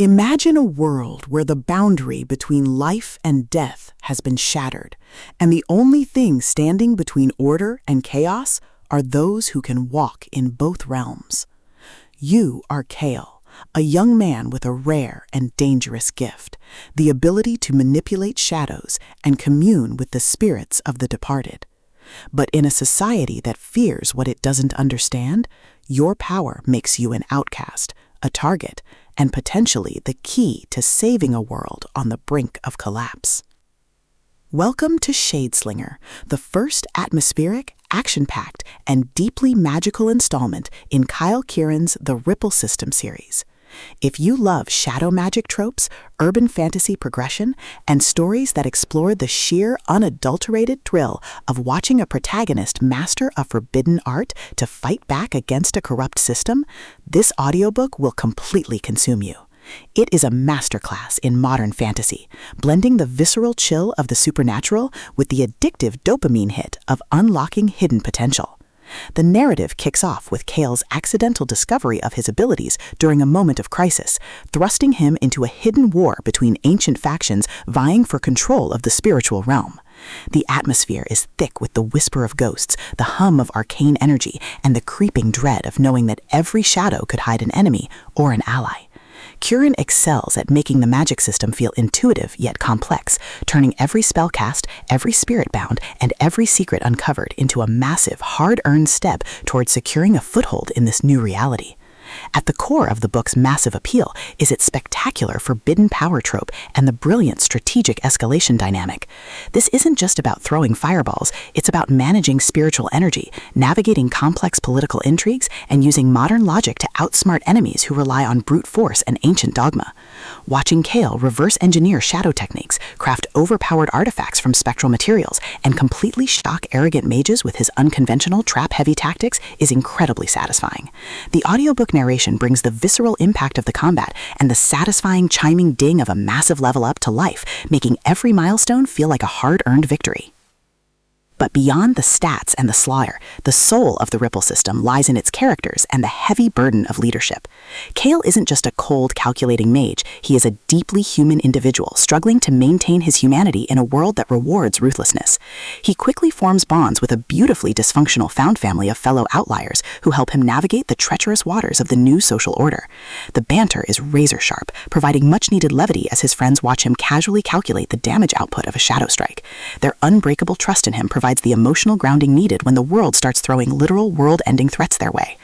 Imagine a world where the boundary between life and death has been shattered, and the only thing standing between order and chaos are those who can walk in both realms. You are Kyle, a young man with a rare and dangerous gift, the ability to manipulate shadows and commune with the spirits of the departed. But in a society that fears what it doesn't understand, your power makes you an outcast, a target, and potentially the key to saving a world on the brink of collapse. Welcome to Shadeslinger, the first atmospheric, action-packed, and deeply magical installment in Kyle Kirrin's The Ripple System series. If you love shadow magic tropes, urban fantasy progression, and stories that explore the sheer, unadulterated thrill of watching a protagonist master a forbidden art to fight back against a corrupt system, this audiobook will completely consume you. It is a masterclass in modern fantasy, blending the visceral chill of the supernatural with the addictive dopamine hit of unlocking hidden potential. The narrative kicks off with Kyle's accidental discovery of his abilities during a moment of crisis, thrusting him into a hidden war between ancient factions vying for control of the spiritual realm. The atmosphere is thick with the whisper of ghosts, the hum of arcane energy, and the creeping dread of knowing that every shadow could hide an enemy or an ally. Kirrin excels at making the magic system feel intuitive yet complex, turning every spell cast, every spirit bound, and every secret uncovered into a massive, hard-earned step towards securing a foothold in this new reality. At the core of the book's massive appeal is its spectacular forbidden power trope and the brilliant strategic escalation dynamic. This isn't just about throwing fireballs, it's about managing spiritual energy, navigating complex political intrigues, and using modern logic to outsmart enemies who rely on brute force and ancient dogma. Watching Kyle reverse engineer shadow techniques, craft overpowered artifacts from spectral materials, and completely shock arrogant mages with his unconventional trap-heavy tactics is incredibly satisfying. The audiobook narration brings the visceral impact of the combat and the satisfying chiming ding of a massive level up to life, making every milestone feel like a hard-earned victory. But beyond the stats and the slaughter, the soul of the Ripple System lies in its characters and the heavy burden of leadership. Kyle isn't just a cold, calculating mage, he is a deeply human individual struggling to maintain his humanity in a world that rewards ruthlessness. He quickly forms bonds with a beautifully dysfunctional found family of fellow outliers who help him navigate the treacherous waters of the new social order. The banter is razor-sharp, providing much-needed levity as his friends watch him casually calculate the damage output of a shadow strike. Their unbreakable trust in him provides the emotional grounding needed when the world starts throwing literal world-ending threats their way.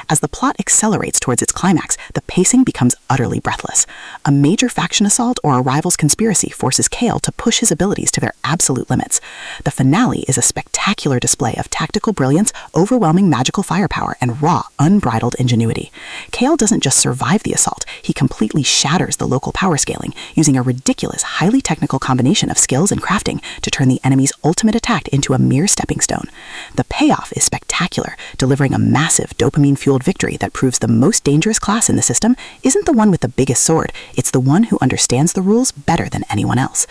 As the plot accelerates towards its climax, the pacing becomes utterly breathless. A major faction assault or a rival's conspiracy forces Kyle to push his abilities to their absolute limits. The finale is a spectacular display of tactical brilliance, overwhelming magical firepower, and raw, unbridled ingenuity. Kyle doesn't just survive the assault, he completely shatters the local power scaling, using a ridiculous, highly technical combination of skills and crafting to turn the enemy's ultimate attack into a mere stepping stone. The payoff is spectacular, delivering a massive dopamine-fueled victory that proves the most dangerous class in the system isn't the one with the biggest sword, it's the one who understands the rules better than anyone else.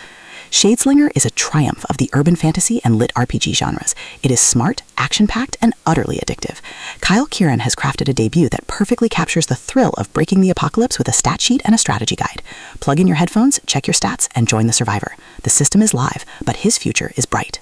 Shadeslinger is a triumph of the urban fantasy and LitRPG genres. It is smart, action-packed, and utterly addictive. Kyle Kirrin has crafted a debut that perfectly captures the thrill of breaking the apocalypse with a stat sheet and a strategy guide. Plug in your headphones, check your stats, and join the survivor. The system is live, but his future is bright.